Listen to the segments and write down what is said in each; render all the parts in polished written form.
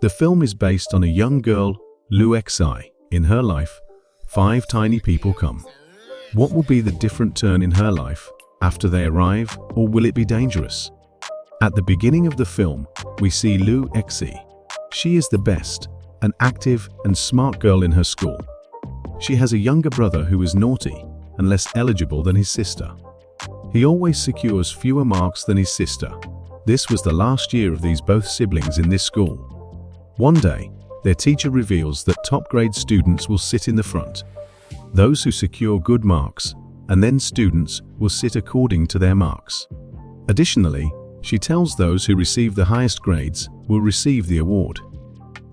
The film is based on a young girl, Lu Xi. In her life, 5 tiny people come. What will be the different turn in her life after they arrive, or will it be dangerous? At the beginning of the film, we see Lu Xi. She is the best, an active and smart girl in her school. She has a younger brother who is naughty and less eligible than his sister. He always secures fewer marks than his sister. This was the last year of these both siblings in this school. One day, their teacher reveals that top grade students will sit in the front, those who secure good marks, and then students will sit according to their marks. Additionally, she tells those who receive the highest grades will receive the award.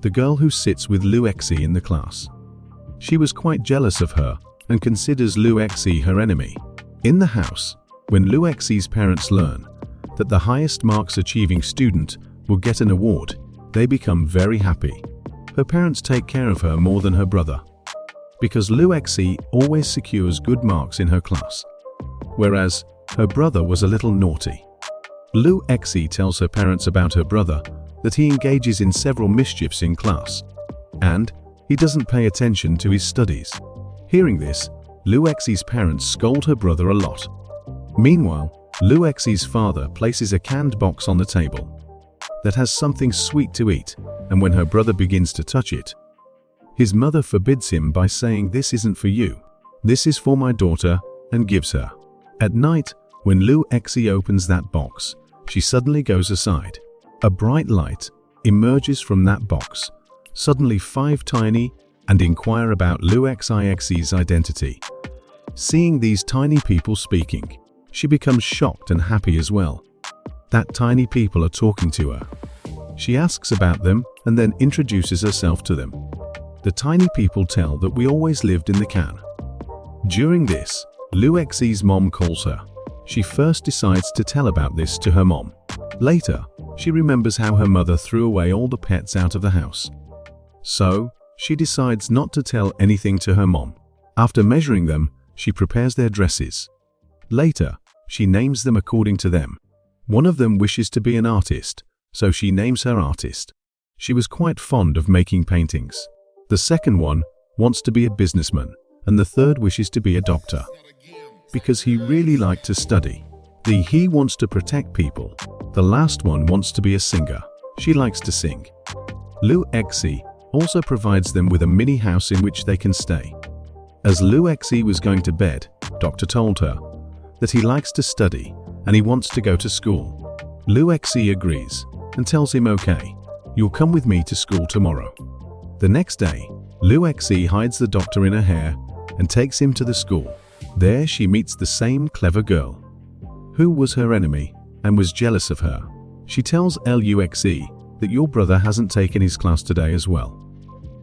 The girl who sits with Lu Xi in the class. She was quite jealous of her and considers Lu Xi her enemy. In the house, when Lu Xi's parents learn that the highest marks achieving student will get an award, they become very happy. Her parents take care of her more than her brother, because Lu Xi always secures good marks in her class, whereas her brother was a little naughty. Lu Xi tells her parents about her brother that he engages in several mischiefs in class, and he doesn't pay attention to his studies. Hearing this, Lu Xi's parents scold her brother a lot. Meanwhile, Lu Xi's father places a canned box on the table that has something sweet to eat, and when her brother begins to touch it, his mother forbids him by saying, "This isn't for you. This is for my daughter," and gives her. At night, when Lu Xi opens that box, she suddenly goes aside. A bright light emerges from that box. Suddenly 5 tiny and inquire about Lu Xi's identity. Seeing these tiny people speaking, she becomes shocked and happy as well. That tiny people are talking to her. She asks about them and then introduces herself to them. The tiny people tell that we always lived in the can. During this, Lu Xi's mom calls her. She first decides to tell about this to her mom. Later, she remembers how her mother threw away all the pets out of the house. So, she decides not to tell anything to her mom. After measuring them, she prepares their dresses. Later, she names them according to them. One of them wishes to be an artist, so she names her artist. She was quite fond of making paintings. The second one wants to be a businessman, and the third wishes to be a doctor, because he really liked to study. He wants to protect people. The last one wants to be a singer. She likes to sing. Lu Xi also provides them with a mini house in which they can stay. As Lu Xi was going to bed, Doctor told her that he likes to study and he wants to go to school. Lu Xi agrees and tells him, "Okay, you'll come with me to school tomorrow." The next day, Lu Xi hides the doctor in her hair and takes him to the school. There she meets the same clever girl, who was her enemy and was jealous of her. She tells Lu Xi that your brother hasn't taken his class today as well.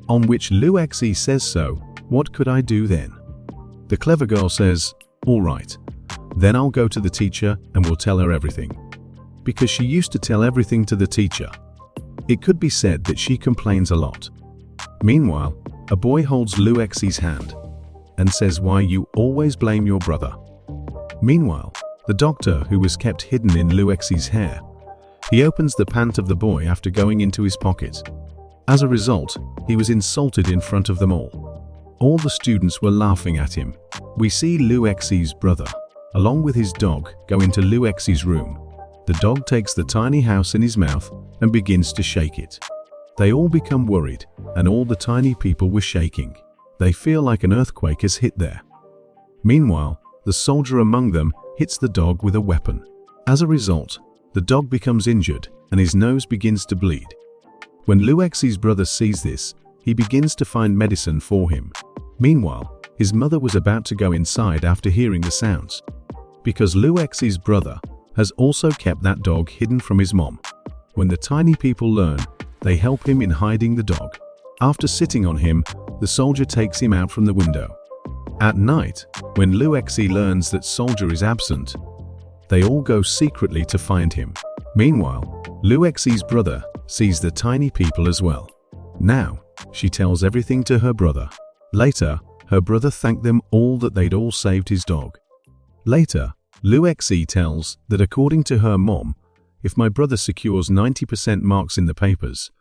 On which Lu Xi says, "So, what could I do then?" The clever girl says, "All right, then I'll go to the teacher and we'll tell her everything." Because she used to tell everything to the teacher. It could be said that she complains a lot. Meanwhile, a boy holds Lu Xi's hand and says, "Why you always blame your brother?" Meanwhile, the doctor, who was kept hidden in Lu Xi's hair, he opens the pant of the boy after going into his pocket. As a result, he was insulted in front of them all. All the students were laughing at him. We see Lu Xi's brother, along with his dog, go into Lu Xi's room. The dog takes the tiny house in his mouth and begins to shake it. They all become worried, and all the tiny people were shaking. They feel like an earthquake has hit there. Meanwhile, the soldier among them hits the dog with a weapon. As a result, the dog becomes injured and his nose begins to bleed. When Lu Xi's brother sees this, he begins to find medicine for him. Meanwhile, his mother was about to go inside after hearing the sounds, because Lu Xi's brother has also kept that dog hidden from his mom. When the tiny people learn, they help him in hiding the dog. After sitting on him, the soldier takes him out from the window. At night, when Lu Xi learns that soldier is absent, they all go secretly to find him. Meanwhile, Lu Xi's brother sees the tiny people as well. Now, she tells everything to her brother. Later, her brother thanked them all that they'd all saved his dog. Later, Lu Xi tells that according to her mom, if my brother secures 90% marks in the papers,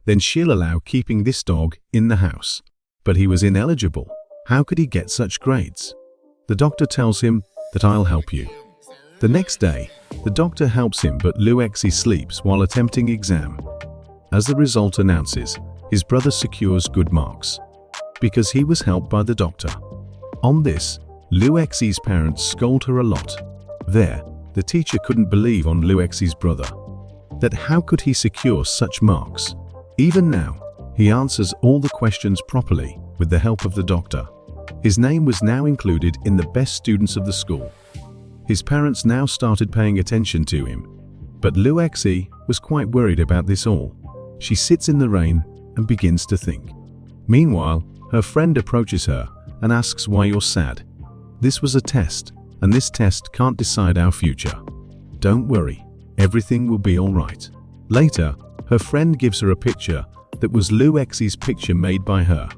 then she'll allow keeping this dog in the house. But he was ineligible. How could he get such grades? The doctor tells him that I'll help you. The next day, the doctor helps him, but Luexi sleeps while attempting exam. As the result announces, his brother secures good marks because he was helped by the doctor. On this, Luexi's parents scold her a lot. There, the teacher couldn't believe on Luexi's brother. That how could he secure such marks? Even now, he answers all the questions properly with the help of the doctor. His name was now included in the best students of the school. His parents now started paying attention to him. But Luexi was quite worried about this all. She sits in the rain and begins to think. Meanwhile, her friend approaches her and asks why you're sad. This was a test, and this test can't decide our future. Don't worry, everything will be all right. Later, her friend gives her a picture that was Luexi's picture made by her.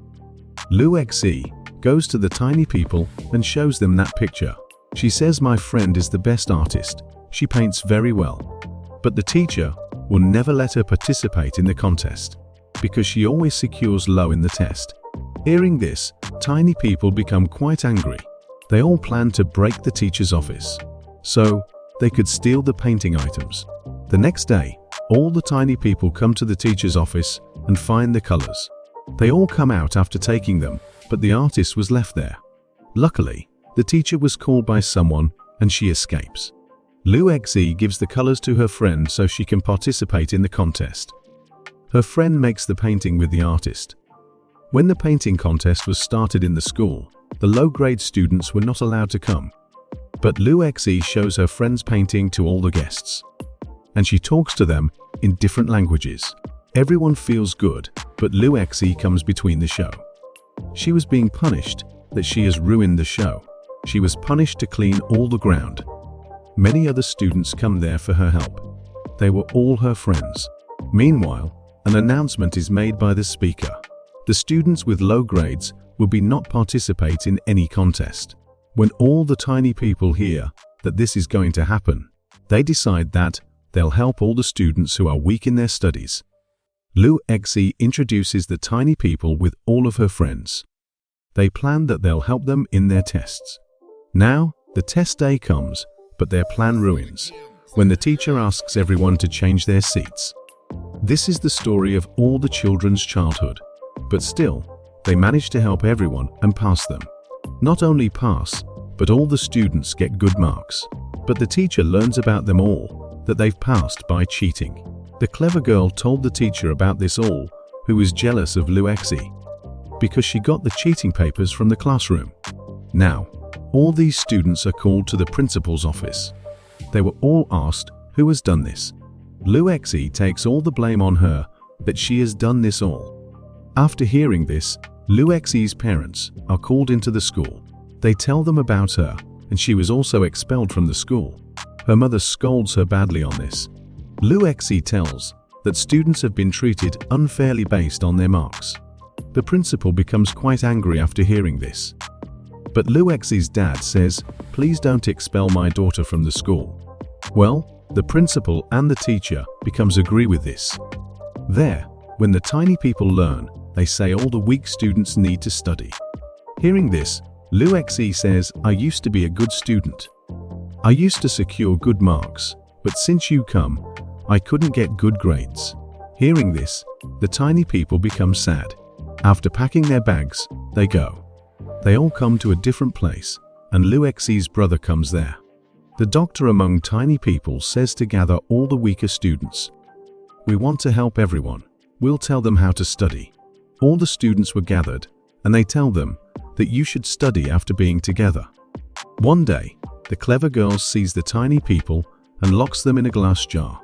Luexi goes to the tiny people and shows them that picture. She says my friend is the best artist. She paints very well. But the teacher will never let her participate in the contest because she always secures low in the test. Hearing this, tiny people become quite angry. They all plan to break the teacher's office so they could steal the painting items. The next day, all the tiny people come to the teacher's office and find the colors. They all come out after taking them, but the artist was left there. Luckily, the teacher was called by someone and she escapes. Luexi gives the colors to her friend so she can participate in the contest. Her friend makes the painting with the artist. When the painting contest was started in the school, the low-grade students were not allowed to come. But Luexi shows her friend's painting to all the guests. And she talks to them in different languages. Everyone feels good, but Luexi comes between the show. She was being punished that she has ruined the show. She was punished to clean all the ground. Many other students come there for her help. They were all her friends. Meanwhile, an announcement is made by the speaker. The students with low grades will not participate in any contest. When all the tiny people hear that this is going to happen, they decide that they'll help all the students who are weak in their studies. Luexi introduces the tiny people with all of her friends. They plan that they'll help them in their tests. Now, the test day comes, but their plan ruins when the teacher asks everyone to change their seats. This is the story of all the children's childhood, but still, they manage to help everyone and pass them. Not only pass, but all the students get good marks. But the teacher learns about them all, that they've passed by cheating. The clever girl told the teacher about this all, who was jealous of Luexi, because she got the cheating papers from the classroom. Now, all these students are called to the principal's office. They were all asked who has done this. Luexi takes all the blame on her that she has done this all. After hearing this, Luexi's parents are called into the school. They tell them about her, and she was also expelled from the school. Her mother scolds her badly on this. Luexi tells that students have been treated unfairly based on their marks. The principal becomes quite angry after hearing this. But Luexi's dad says, "Please don't expel my daughter from the school." Well, the principal and the teacher agree with this. There, when the tiny people learn, they say all the weak students need to study. Hearing this, Luexi says, "I used to be a good student. I used to secure good marks, but since you come, I couldn't get good grades." Hearing this, the tiny people become sad. After packing their bags, they go. They all come to a different place, and Luexi's brother comes there. The doctor among tiny people says to gather all the weaker students. "We want to help everyone. We'll tell them how to study." All the students were gathered, and they tell them that you should study after being together. One day, the clever girl sees the tiny people and locks them in a glass jar,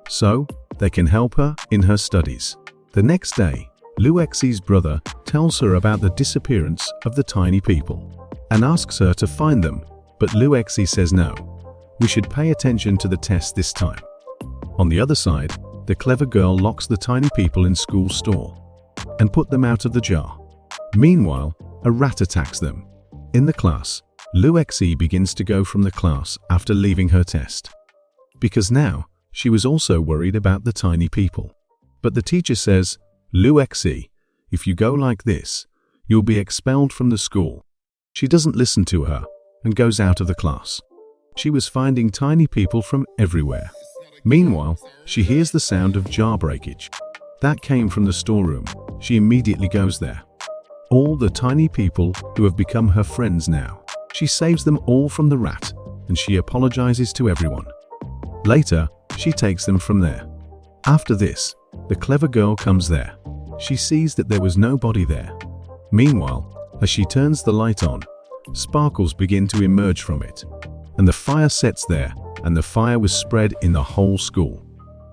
so they can help her in her studies. The next day, Luexi's brother tells her about the disappearance of the tiny people and asks her to find them, but Luexi says no. We should pay attention to the test this time. On the other side, the clever girl locks the tiny people in school store and put them out of the jar. Meanwhile, a rat attacks them. In the class, Luexi begins to go from the class after leaving her test, because now she was also worried about the tiny people. But the teacher says, "Luexi, if you go like this, you'll be expelled from the school." She doesn't listen to her and goes out of the class. She was finding tiny people from everywhere. Meanwhile, she hears the sound of jar breakage. That came from the storeroom. She immediately goes there. All the tiny people who have become her friends now. She saves them all from the rat, and she apologizes to everyone. Later, she takes them from there. After this, the clever girl comes there. She sees that there was nobody there. Meanwhile, as she turns the light on, sparkles begin to emerge from it, and the fire sets there, and the fire was spread in the whole school.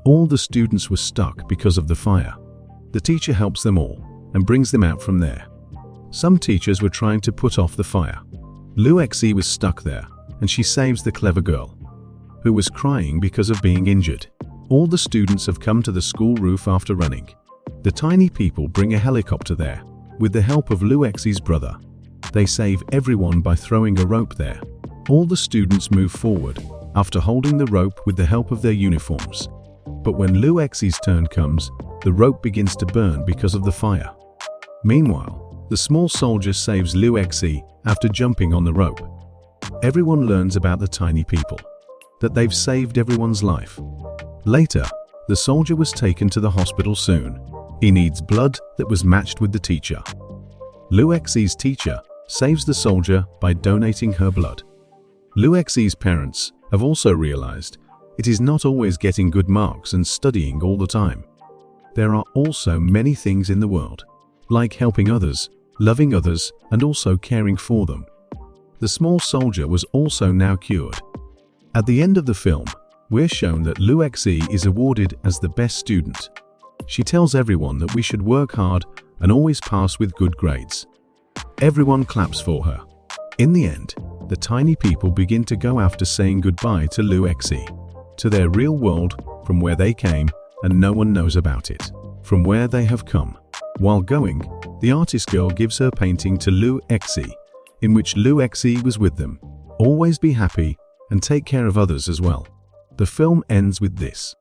All the students were stuck because of the fire. The teacher helps them all and brings them out from there. Some teachers were trying to put off the fire. Luexi was stuck there, and she saves the clever girl, who was crying because of being injured. All the students have come to the school roof after running. The tiny people bring a helicopter there, with the help of Luexi's brother. They save everyone by throwing a rope there. All the students move forward after holding the rope with the help of their uniforms. But when Luexi's turn comes, the rope begins to burn because of the fire. Meanwhile, the small soldier saves Luexi after jumping on the rope. Everyone learns about the tiny people, that they've saved everyone's life. Later, the soldier was taken to the hospital soon. He needs blood that was matched with the teacher. Luexi's teacher saves the soldier by donating her blood. Luexi's parents have also realized it is not always getting good marks and studying all the time. There are also many things in the world, like helping others, loving others, and also caring for them. The small soldier was also now cured. At the end of the film, we're shown that Luexi is awarded as the best student. She tells everyone that we should work hard and always pass with good grades. Everyone claps for her. In the end, the tiny people begin to go after saying goodbye to Luexi, to their real world from where they came, and no one knows about it, from where they have come. While going, the artist girl gives her painting to Luexi, in which Luexi was with them. Always be happy and take care of others as well. The film ends with this.